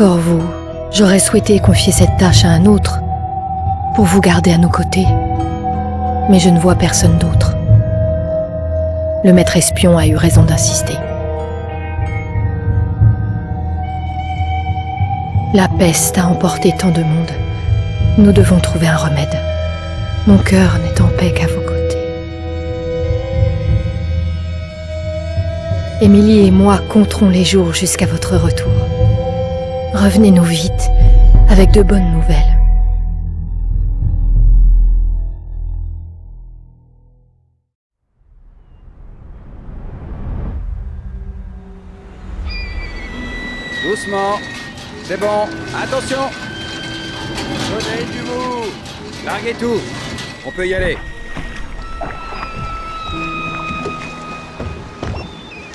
Corvo, j'aurais souhaité confier cette tâche à un autre, pour vous garder à nos côtés. Mais je ne vois personne d'autre. Le maître espion a eu raison d'insister. La peste a emporté tant de monde. Nous devons trouver un remède. Mon cœur n'est en paix qu'à vos côtés. Émilie et moi compterons les jours jusqu'à votre retour. Revenez-nous vite, avec de bonnes nouvelles. Doucement. C'est bon. Attention. Donnez du mou. Larguez tout. On peut y aller.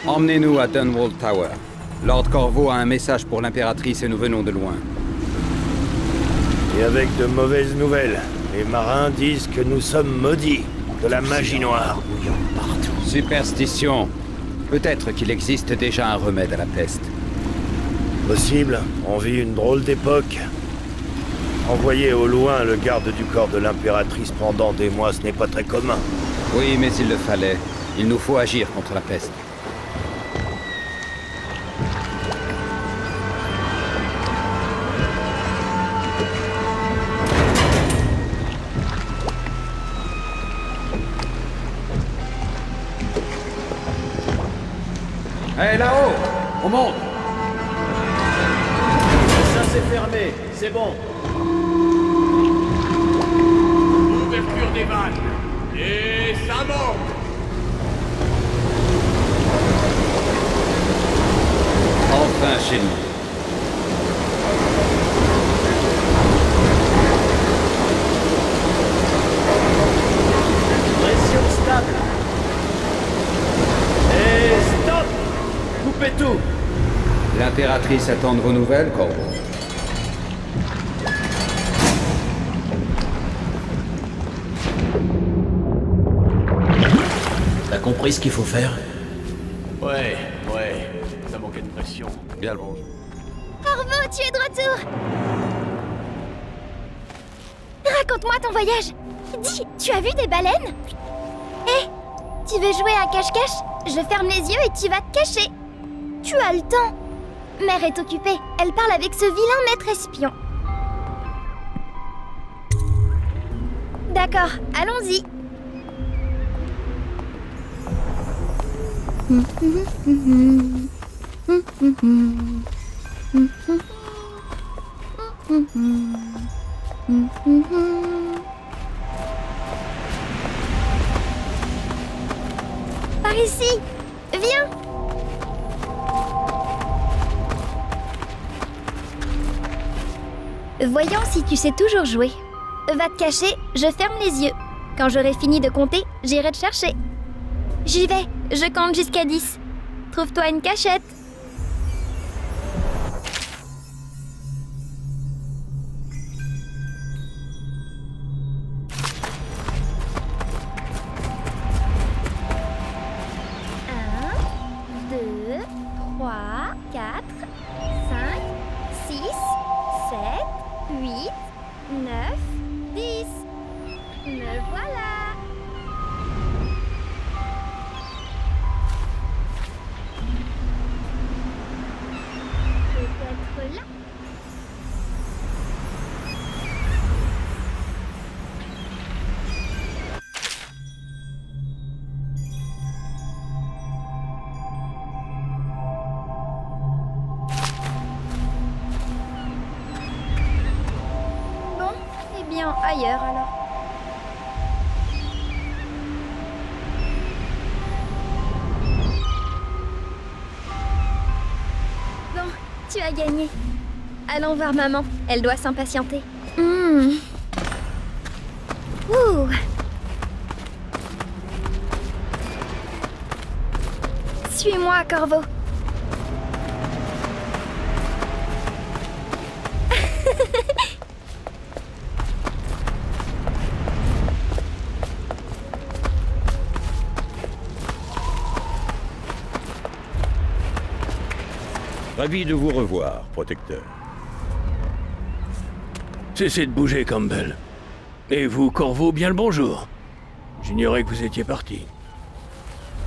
Emmenez-nous à Dunwall Tower. Lord Corvo a un message pour l'impératrice et nous venons de loin. Et avec de mauvaises nouvelles. Les marins disent que nous sommes maudits. De la magie noire. Superstition. Peut-être qu'il existe déjà un remède à la peste. Possible, on vit une drôle d'époque. Envoyer au loin le garde du corps de l'impératrice pendant des mois, ce n'est pas très commun. Oui, mais il le fallait. Il nous faut agir contre la peste. Hé, là-haut! On monte! Ça c'est fermé, c'est bon. Ouverture des vannes. Et ça monte. Enfin chez nous. Pression stable. Et stop! Coupez tout. L'impératrice attend de vos nouvelles, Corvo. T'as compris ce qu'il faut faire? Ouais, ça manquait de pression. Bien le bonjour. Corvo, tu es de retour! Raconte-moi ton voyage! Dis, tu as vu des baleines? Hé, tu veux jouer à cache-cache? Je ferme les yeux et tu vas te cacher. Tu as le temps. Mère est occupée, elle parle avec ce vilain maître espion. D'accord, allons-y. Par ici, viens. Voyons si tu sais toujours jouer. Va te cacher, je ferme les yeux. Quand j'aurai fini de compter, j'irai te chercher. J'y vais, je compte jusqu'à 10. Trouve-toi une cachette. Un, 2, 3, 4, 5, 6, 7, 8, 9, 10. Me voilà. Peut-être là. Bon, eh bien, ailleurs alors. Bon, tu as gagné. Allons voir maman, elle doit s'impatienter. Ouh. Suis-moi, Corvo. Ravi de vous revoir, protecteur. Cessez de bouger, Campbell. Et vous, Corvo, bien le bonjour. J'ignorais que vous étiez parti.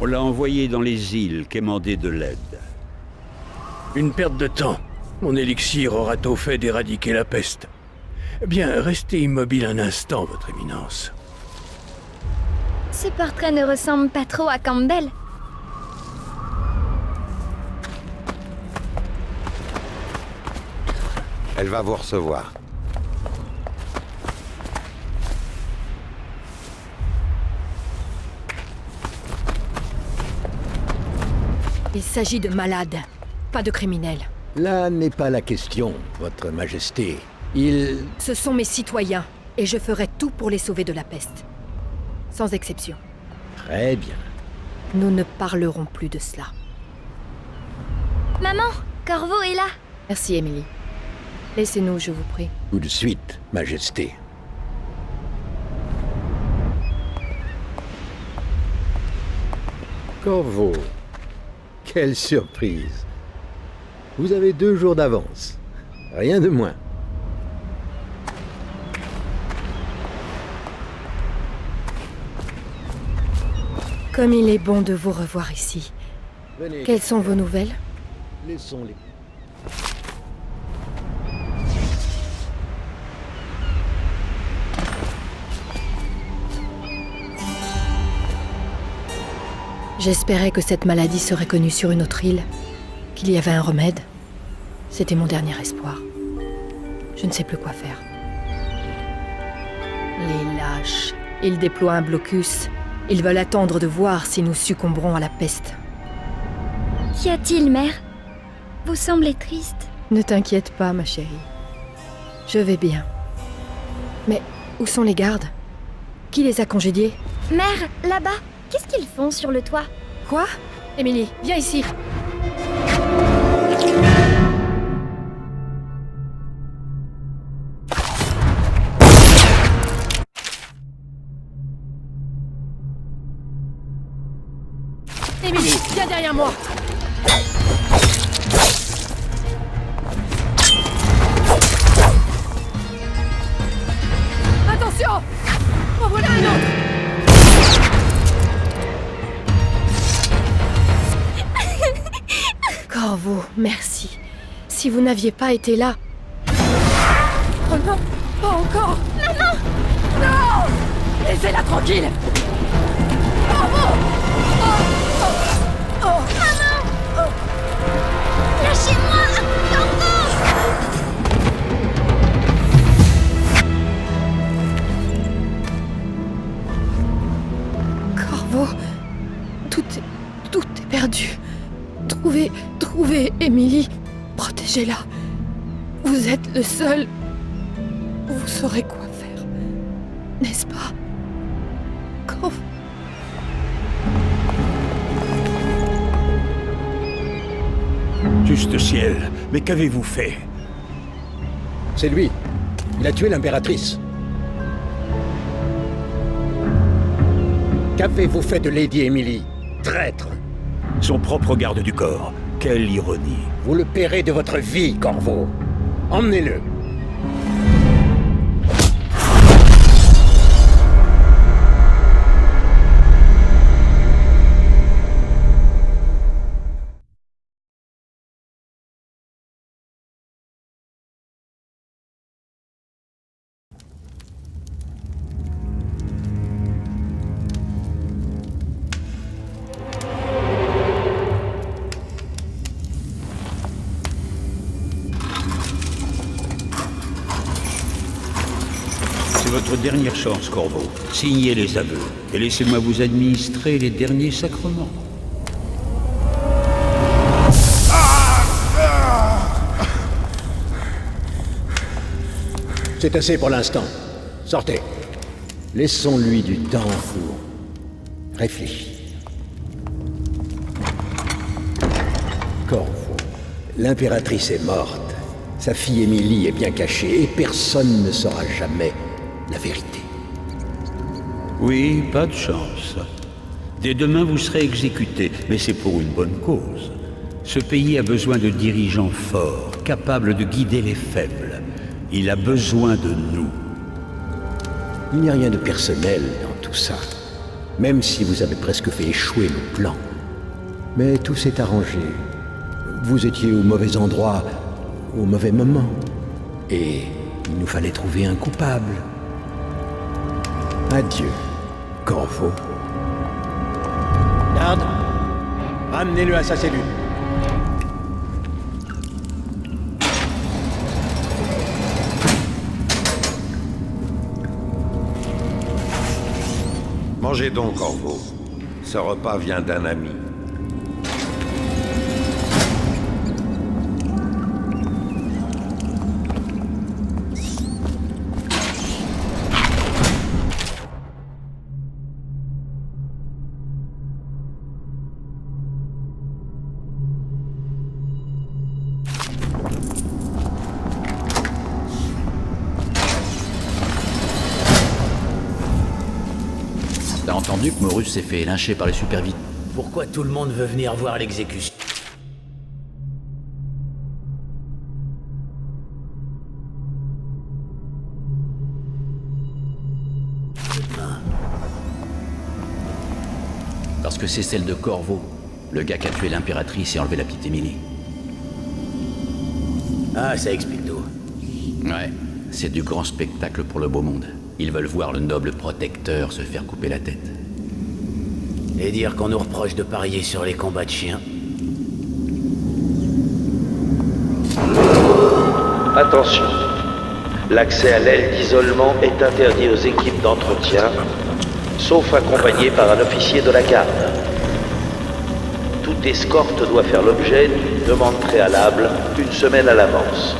On l'a envoyé dans les îles quémander de l'aide. Une perte de temps. Mon élixir aura tôt fait d'éradiquer la peste. Bien, restez immobile un instant, votre éminence. Ce portrait ne ressemble pas trop à Campbell. Elle va vous recevoir. Il s'agit de malades, pas de criminels. Là n'est pas la question, Votre Majesté. Ce sont mes citoyens, et je ferai tout pour les sauver de la peste. Sans exception. Très bien. Nous ne parlerons plus de cela. Maman, Corvo est là. Merci, Emily. Laissez-nous, je vous prie. Tout de suite, Majesté. Corvo, quelle surprise. Vous avez 2 jours d'avance. Rien de moins. Comme il est bon de vous revoir ici. Venez. Quelles sont vos nouvelles? Laissons-les. J'espérais que cette maladie serait connue sur une autre île, qu'il y avait un remède. C'était mon dernier espoir. Je ne sais plus quoi faire. Les lâches. Ils déploient un blocus. Ils veulent attendre de voir si nous succomberons à la peste. Qu'y a-t-il, mère? Vous semblez triste. Ne t'inquiète pas, ma chérie. Je vais bien. Mais où sont les gardes? Qui les a congédiés? Mère, là-bas, qu'est-ce qu'ils font sur le toit? Quoi? Emily, viens ici. Emily, viens derrière moi. Attention! En voilà un autre! Corvo, merci. Si vous n'aviez pas été là... Oh non! Pas encore! Maman! Non! Laissez-la tranquille! Corvo! Maman! Lâchez-moi! Corvo! Corvo, tout est perdu. Trouvez Emily. Protégez-la. Vous êtes le seul. Vous saurez quoi faire. N'est-ce pas? Corvo. Juste ciel, mais qu'avez-vous fait? C'est lui. Il a tué l'impératrice. Qu'avez-vous fait de Lady Emily, traître? Son propre garde du corps. Quelle ironie. Vous le paierez de votre vie, Corvo. Emmenez-le. C'est votre dernière chance, Corvo. Signez les aveux et laissez-moi vous administrer les derniers sacrements. C'est assez pour l'instant. Sortez. Laissons-lui du temps pour réfléchir. Corvo, l'impératrice est morte. Sa fille Émilie est bien cachée et personne ne saura jamais la vérité. Oui, pas de chance. Dès demain, vous serez exécuté, mais c'est pour une bonne cause. Ce pays a besoin de dirigeants forts, capables de guider les faibles. Il a besoin de nous. Il n'y a rien de personnel dans tout ça, même si vous avez presque fait échouer nos plans. Mais tout s'est arrangé. Vous étiez au mauvais endroit, au mauvais moment. Et il nous fallait trouver un coupable. Adieu, Corvo. Garde, ramenez-le à sa cellule. Mangez donc, Corvo. Ce repas vient d'un ami. T'as entendu que Morus s'est fait lyncher par les super-vite? Pourquoi tout le monde veut venir voir l'exécution? Parce que c'est celle de Corvo, le gars qui a tué l'impératrice et enlevé la petite Émilie. Ah, ça explique tout. Ouais, c'est du grand spectacle pour le beau monde. Ils veulent voir le noble protecteur se faire couper la tête. Et dire qu'on nous reproche de parier sur les combats de chiens. Attention, l'accès à l'aile d'isolement est interdit aux équipes d'entretien, sauf accompagné par un officier de la garde. Toute escorte doit faire l'objet d'une demande préalable une semaine à l'avance.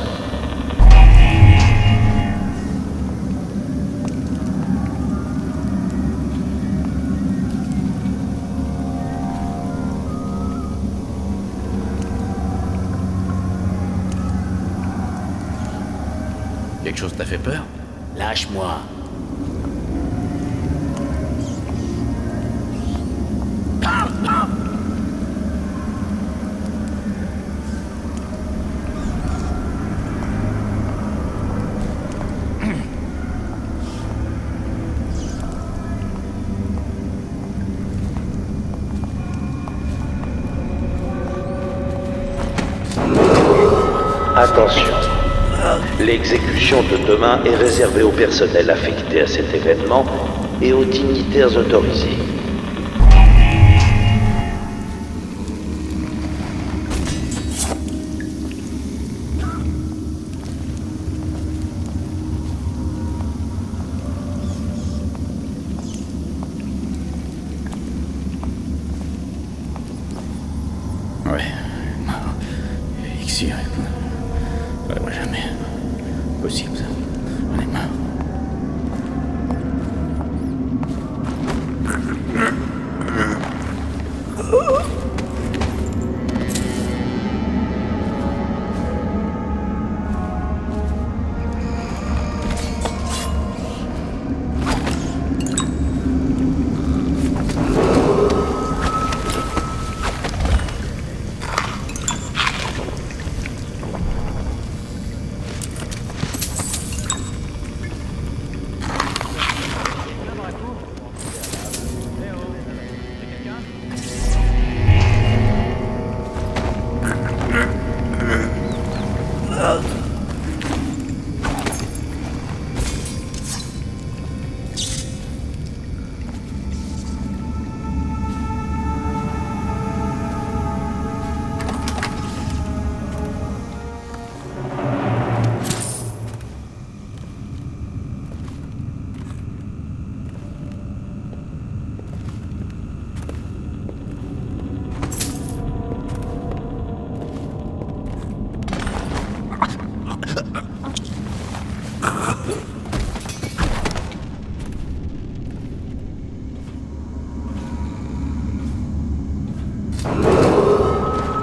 Quelque chose t'a fait peur? Lâche-moi. Attention, l'exécution de demain est réservée au personnel affecté à cet événement et aux dignitaires autorisés. Ouais. Ixir. Moi jamais. Possible ça. On est mort.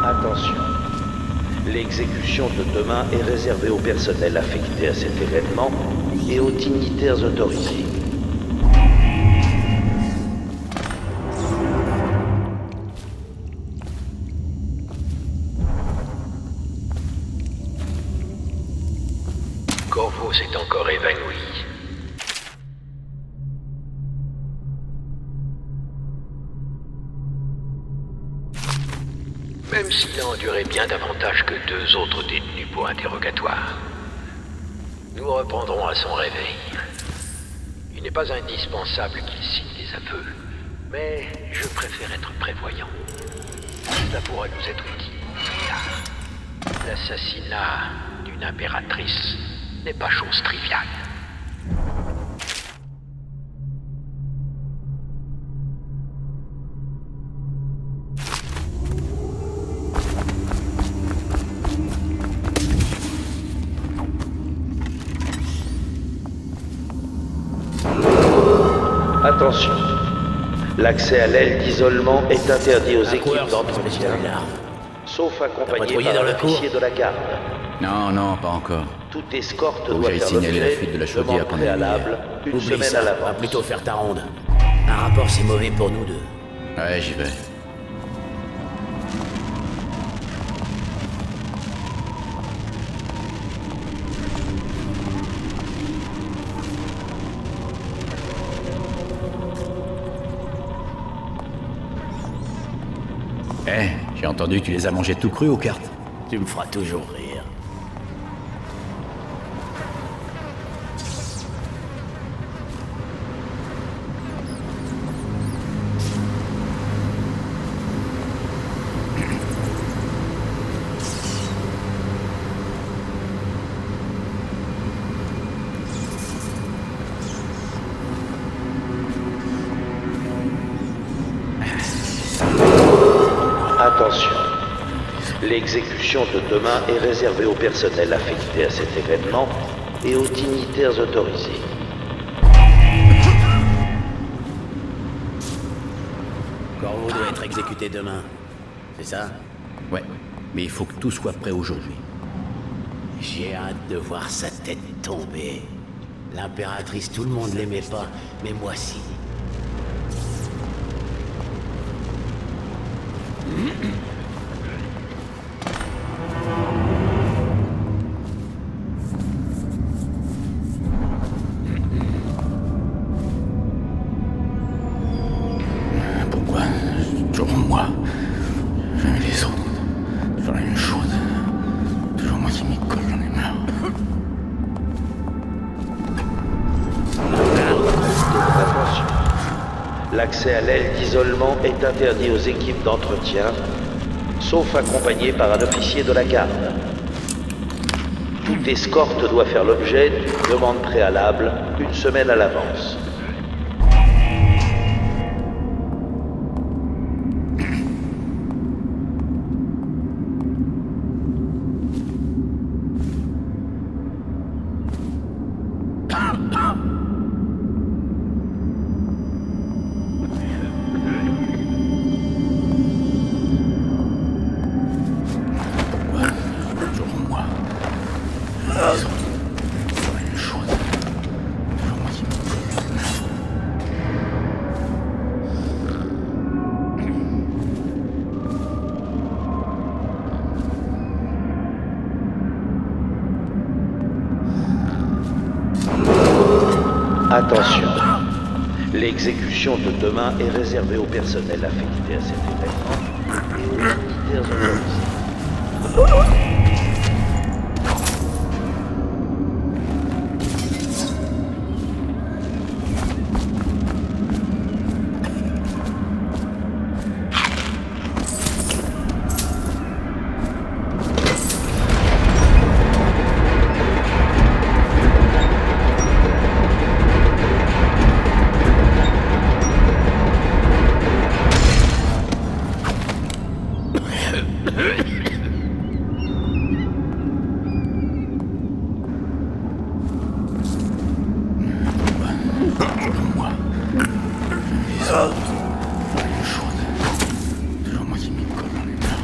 Attention, l'exécution de demain est réservée au personnel affecté à cet événement et aux dignitaires autorisés. Corvo, Même s'il a enduré bien davantage que 2 autres détenus pour interrogatoire. Nous reprendrons à son réveil. Il n'est pas indispensable qu'il signe des aveux, mais je préfère être prévoyant. Cela pourrait nous être utile plus tard. L'assassinat d'une impératrice n'est pas chose triviale. Attention, l'accès à l'aile d'isolement est interdit aux équipes d'entretien, sauf accompagné par un officier de la garde. Non, non, pas encore. Toute escorte Faut que doit j'aille faire signaler la l'objet fuite de la d'une chaudière demande qu'on a eue préalable une Oublie semaine ça, à va l'avance. plutôt faire ta ronde. Un rapport, c'est mauvais pour nous deux. Ouais, j'y vais. Eh, j'ai entendu que tu les as mangés tout crus aux cartes. Tu me feras toujours rire. Attention, l'exécution de demain est réservée au personnel affecté à cet événement et aux dignitaires autorisés. Corvo doit être exécuté demain. C'est ça? Ouais, mais il faut que tout soit prêt aujourd'hui. J'ai hâte de voir sa tête tomber. L'impératrice, tout le monde l'aimait pas, mais moi si. Pourquoi toujours moi? Jamais les autres. Toujours la même chose. Toujours moi qui m'y colle, j'en ai marre. Attention, l'accès à l'aile d'isolement est interdit aux équipes d'entretien, sauf accompagné par un officier de la garde. Toute escorte doit faire l'objet d'une demande préalable une semaine à l'avance. Toujours moi. Les autres. Toujours la même chose. Toujours moi qui m'y colle, j'en ai marre. Attention, l'exécution de demain est réservée au personnel affecté à cet événement et aux dignitaires autorisés. Toujours moi. Les autres. Toujours la même chose. Toujours moi qui m'y colle, j'en ai marre.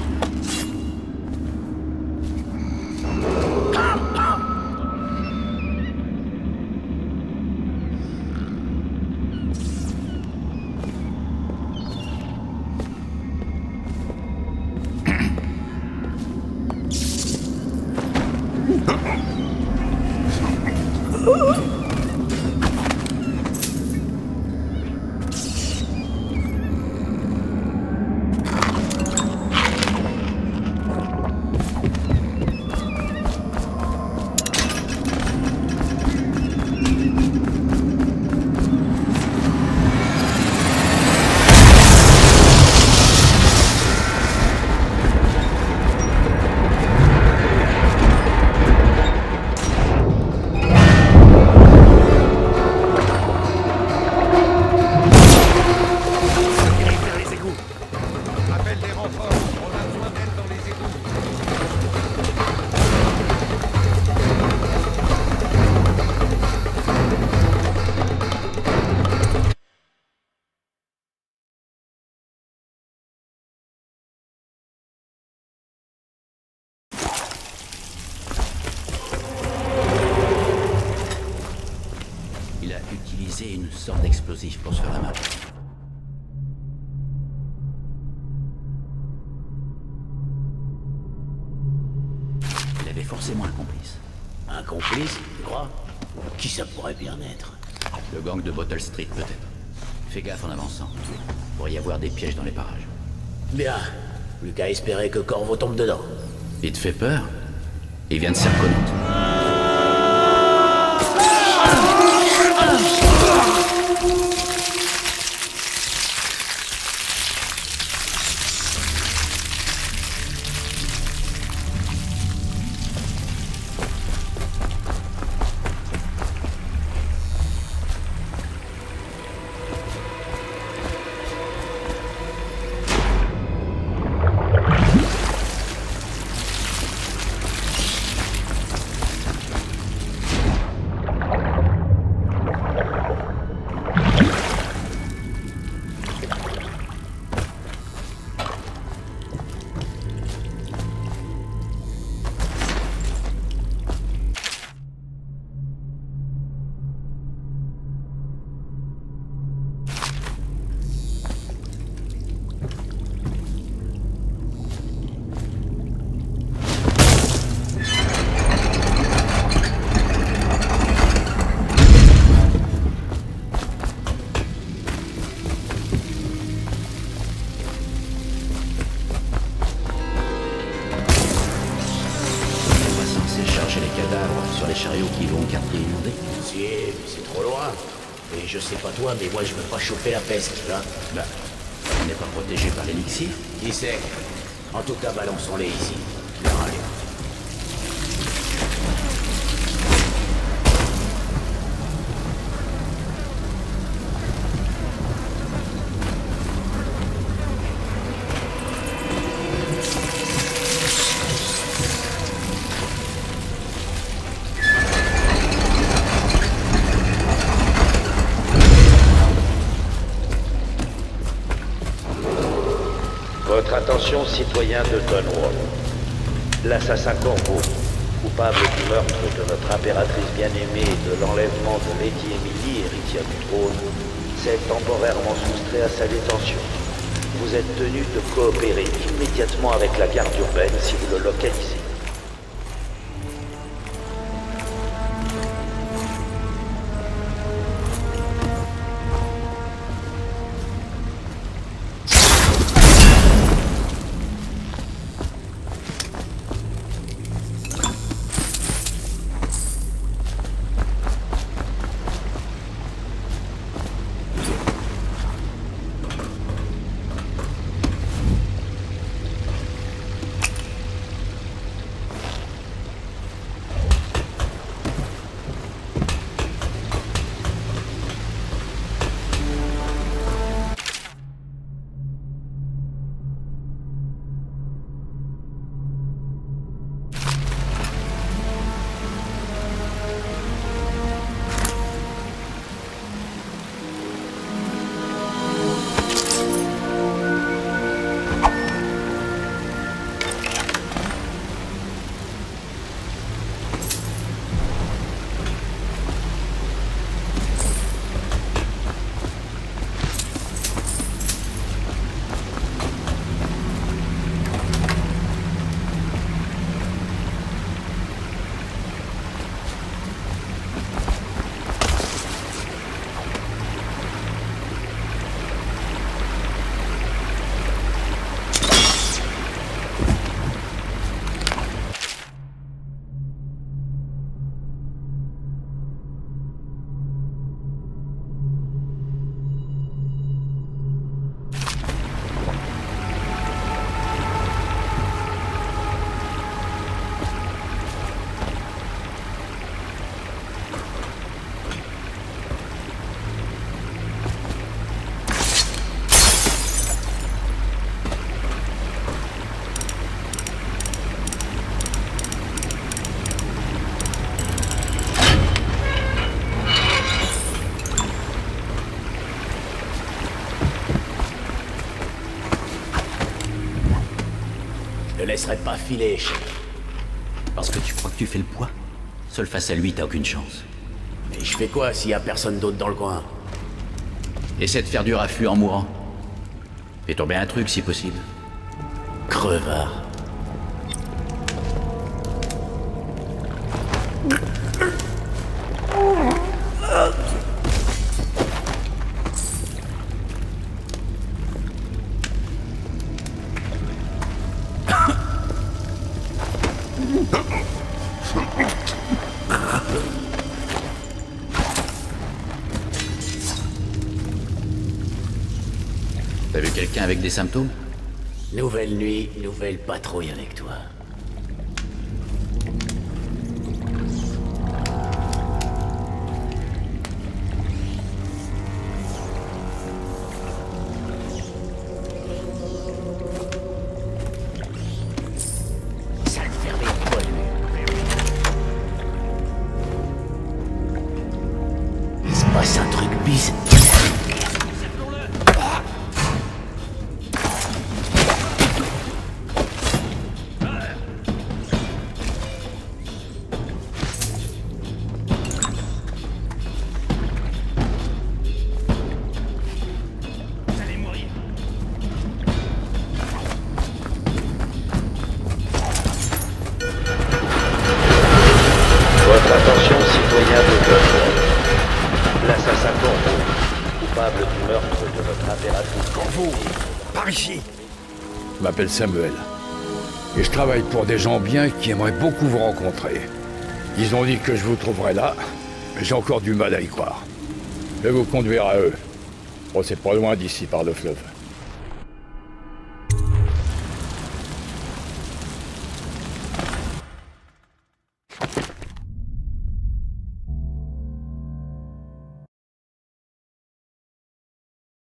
Il a utilisé une sorte d'explosif pour se faire la malle. Il avait forcément un complice. Un complice, tu crois? Qui ça pourrait bien être? Le gang de Bottle Street, peut-être. Fais gaffe en avançant. Il pourrait y avoir des pièges dans les parages. Bien. Plus qu'à espérer que Corvo tombe dedans. Il te fait peur? Il vient de Serconite. Sur les chariots qui vont au quartier inondé? Si, c'est trop loin. Et je sais pas toi, mais moi je veux pas choper la peste, là. Bah, on n'est pas protégé par l'élixir? Qui sait? En tout cas, balançons-les ici. Tu verras, allez. Votre attention, citoyens de Dunwall. L'assassin Corvo, coupable du meurtre de notre impératrice bien-aimée et de l'enlèvement de Lady Emily, héritière du trône, s'est temporairement soustrait à sa détention. Vous êtes tenu de coopérer immédiatement avec la garde urbaine si vous le localisez. Je te laisserai pas filer, chef. Parce que tu crois que tu fais le poids? Seul face à lui, t'as aucune chance. Et je fais quoi s'il y a personne d'autre dans le coin? Essaie de faire du raffut en mourant. Fais tomber un truc si possible. Crevard. T'as vu quelqu'un avec des symptômes? Nouvelle nuit, nouvelle patrouille avec toi. Sale fermé poilu. Il se passe un truc bizarre. Votre attention, citoyens de Gunwall. L'assassin Corvo, coupable du meurtre de notre impératrice. Corvo, par ici. Je m'appelle Samuel. Et je travaille pour des gens bien qui aimeraient beaucoup vous rencontrer. Ils ont dit que je vous trouverais là, mais j'ai encore du mal à y croire. Je vais vous conduire à eux. Bon, c'est pas loin d'ici, par le fleuve.